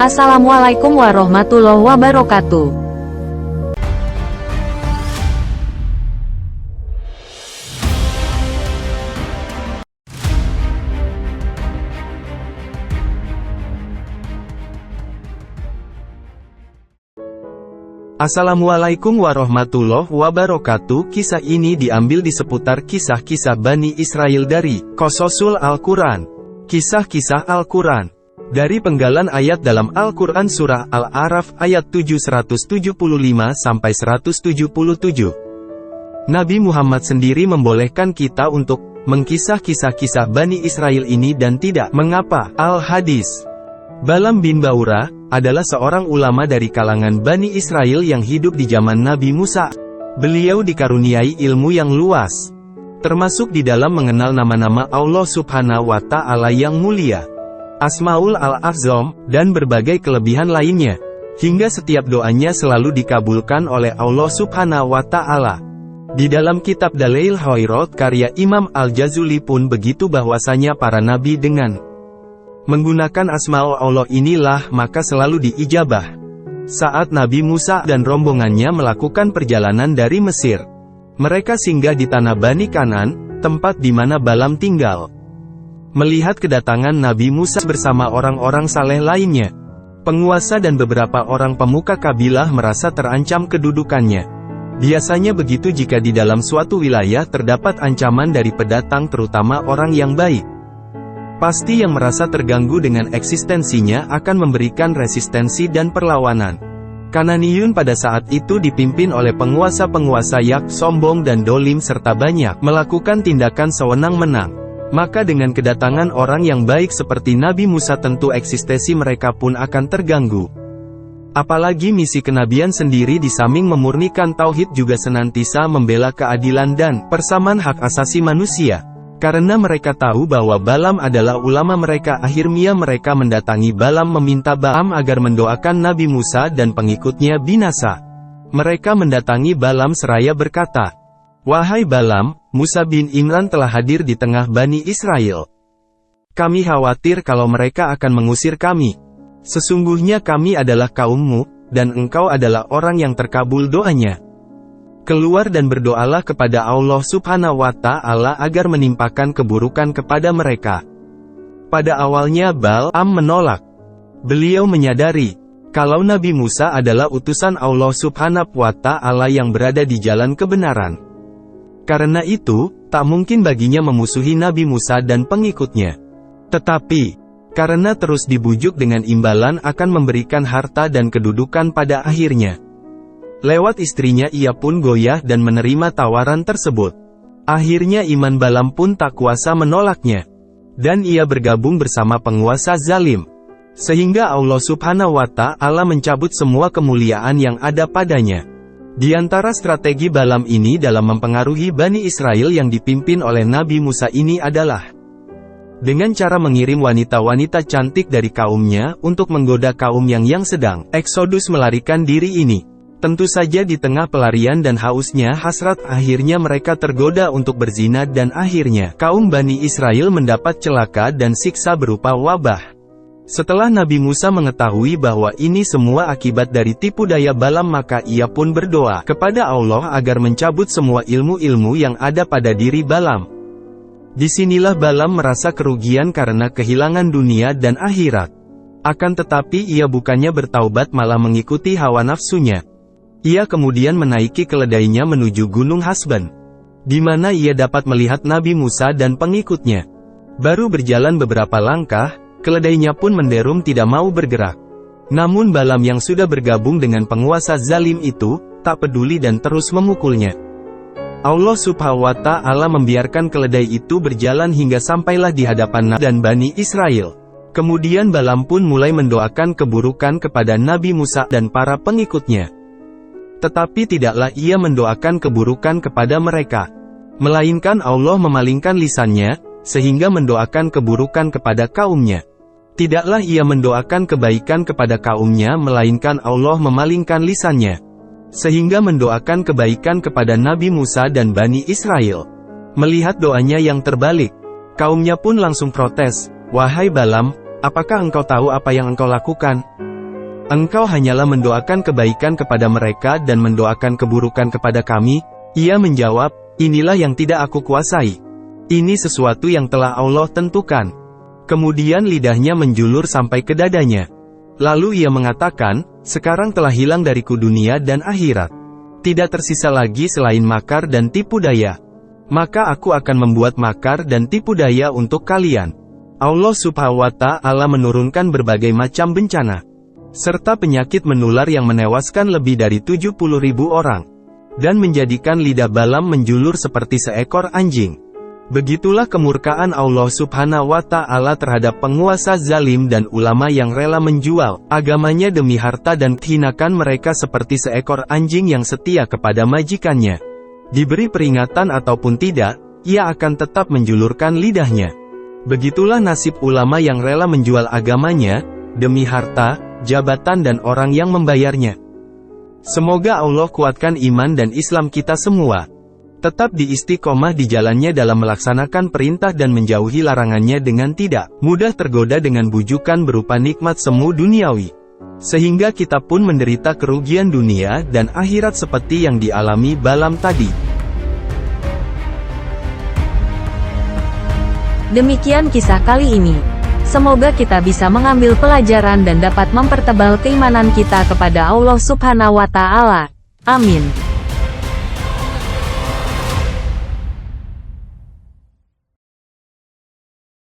Assalamualaikum warahmatullahi wabarakatuh. Assalamualaikum warahmatullahi wabarakatuh. Kisah ini diambil di seputar kisah-kisah Bani Israel dari Qososul Al-Quran. Kisah-kisah Al-Quran. Dari penggalan ayat dalam Al-Quran Surah Al-A'raf ayat 775-177. Nabi Muhammad sendiri membolehkan kita untuk mengkisah-kisah Bani Israel ini dan tidak mengapa. Al-Hadis. Balaam bin Baura adalah seorang ulama dari kalangan Bani Israel yang hidup di zaman Nabi Musa. Beliau dikaruniai ilmu yang luas, termasuk di dalam mengenal nama-nama Allah Subhanahu wa Ta'ala yang mulia, Asmaul Al-Azam, dan berbagai kelebihan lainnya, hingga setiap doanya selalu dikabulkan oleh Allah Subhanahu wa Ta'ala. Di dalam kitab Dalail Khairat karya Imam Al-Jazuli pun begitu, bahwasanya para nabi dengan menggunakan asmaul Allah inilah maka selalu diijabah. Saat Nabi Musa dan rombongannya melakukan perjalanan dari Mesir, mereka singgah di tanah Bani Kanan, tempat di mana Balaam tinggal. Melihat kedatangan Nabi Musa bersama orang-orang saleh lainnya, penguasa dan beberapa orang pemuka kabilah merasa terancam kedudukannya. Biasanya begitu jika di dalam suatu wilayah terdapat ancaman dari pendatang, terutama orang yang baik. Pasti yang merasa terganggu dengan eksistensinya akan memberikan resistensi dan perlawanan. Kananiyun pada saat itu dipimpin oleh penguasa-penguasa yang sombong dan dolim serta banyak melakukan tindakan sewenang-menang. Maka dengan kedatangan orang yang baik seperti Nabi Musa, tentu eksistensi mereka pun akan terganggu. Apalagi misi kenabian sendiri di samping memurnikan tauhid juga senantiasa membela keadilan dan persamaan hak asasi manusia. Karena mereka tahu bahwa Balaam adalah ulama mereka, akhirnya mereka mendatangi Balaam meminta Balaam agar mendoakan Nabi Musa dan pengikutnya binasa. Mereka mendatangi Balaam seraya berkata, "Wahai Balaam, Musa bin Imran telah hadir di tengah Bani Israel. Kami khawatir kalau mereka akan mengusir kami. Sesungguhnya kami adalah kaummu, dan engkau adalah orang yang terkabul doanya. Keluar dan berdoalah kepada Allah Subhanahu wa Ta'ala agar menimpakan keburukan kepada mereka." Pada awalnya Balaam menolak. Beliau menyadari kalau Nabi Musa adalah utusan Allah Subhanahu wa Ta'ala yang berada di jalan kebenaran. Karena itu, tak mungkin baginya memusuhi Nabi Musa dan pengikutnya. Tetapi, karena terus dibujuk dengan imbalan akan memberikan harta dan kedudukan, pada akhirnya lewat istrinya ia pun goyah dan menerima tawaran tersebut. Akhirnya iman Balaam pun tak kuasa menolaknya, dan ia bergabung bersama penguasa zalim. Sehingga Allah Subhanahu wa Ta'ala mencabut semua kemuliaan yang ada padanya. Di antara strategi Balaam ini dalam mempengaruhi Bani Israel yang dipimpin oleh Nabi Musa ini adalah dengan cara mengirim wanita-wanita cantik dari kaumnya untuk menggoda kaum yang sedang eksodus melarikan diri ini. Tentu saja di tengah pelarian dan hausnya hasrat, akhirnya mereka tergoda untuk berzina dan akhirnya kaum Bani Israel mendapat celaka dan siksa berupa wabah. Setelah Nabi Musa mengetahui bahwa ini semua akibat dari tipu daya Balaam, maka ia pun berdoa kepada Allah agar mencabut semua ilmu-ilmu yang ada pada diri Balaam. Disinilah Balaam merasa kerugian karena kehilangan dunia dan akhirat. Akan tetapi ia bukannya bertaubat, malah mengikuti hawa nafsunya. Ia kemudian menaiki keledainya menuju Gunung Hasban, di mana ia dapat melihat Nabi Musa dan pengikutnya. Baru berjalan beberapa langkah, keledainya pun menderum tidak mau bergerak. Namun Balaam yang sudah bergabung dengan penguasa zalim itu, tak peduli dan terus memukulnya. Allah Subhanahu wa Ta'ala membiarkan keledai itu berjalan hingga sampailah di hadapan Nabi dan Bani Israel. Kemudian Balaam pun mulai mendoakan keburukan kepada Nabi Musa dan para pengikutnya. Tetapi tidaklah ia mendoakan keburukan kepada mereka, melainkan Allah memalingkan lisannya, sehingga mendoakan keburukan kepada kaumnya. Tidaklah ia mendoakan kebaikan kepada kaumnya, melainkan Allah memalingkan lisannya, sehingga mendoakan kebaikan kepada Nabi Musa dan Bani Israel. Melihat doanya yang terbalik, kaumnya pun langsung protes, "Wahai Balaam, apakah engkau tahu apa yang engkau lakukan? Engkau hanyalah mendoakan kebaikan kepada mereka dan mendoakan keburukan kepada kami." Ia menjawab, "Inilah yang tidak aku kuasai. Ini sesuatu yang telah Allah tentukan." Kemudian lidahnya menjulur sampai ke dadanya. Lalu ia mengatakan, "Sekarang telah hilang dariku dunia dan akhirat. Tidak tersisa lagi selain makar dan tipu daya. Maka aku akan membuat makar dan tipu daya untuk kalian." Allah Subhanahu wa Ta'ala menurunkan berbagai macam bencana serta penyakit menular yang menewaskan lebih dari 70.000 orang dan menjadikan lidah Balaam menjulur seperti seekor anjing. Begitulah kemurkaan Allah Subhanahu wa Ta'ala terhadap penguasa zalim dan ulama yang rela menjual agamanya demi harta dan hinakan mereka seperti seekor anjing yang setia kepada majikannya. Diberi peringatan ataupun tidak, ia akan tetap menjulurkan lidahnya. Begitulah nasib ulama yang rela menjual agamanya demi harta, jabatan dan orang yang membayarnya. Semoga Allah kuatkan iman dan Islam kita semua. Tetap diistiqomah di jalannya dalam melaksanakan perintah dan menjauhi larangannya dengan tidak mudah tergoda dengan bujukan berupa nikmat semu duniawi. Sehingga kita pun menderita kerugian dunia dan akhirat seperti yang dialami Balaam tadi. Demikian kisah kali ini. Semoga kita bisa mengambil pelajaran dan dapat mempertebal keimanan kita kepada Allah Subhanahu wa Ta'ala. Amin.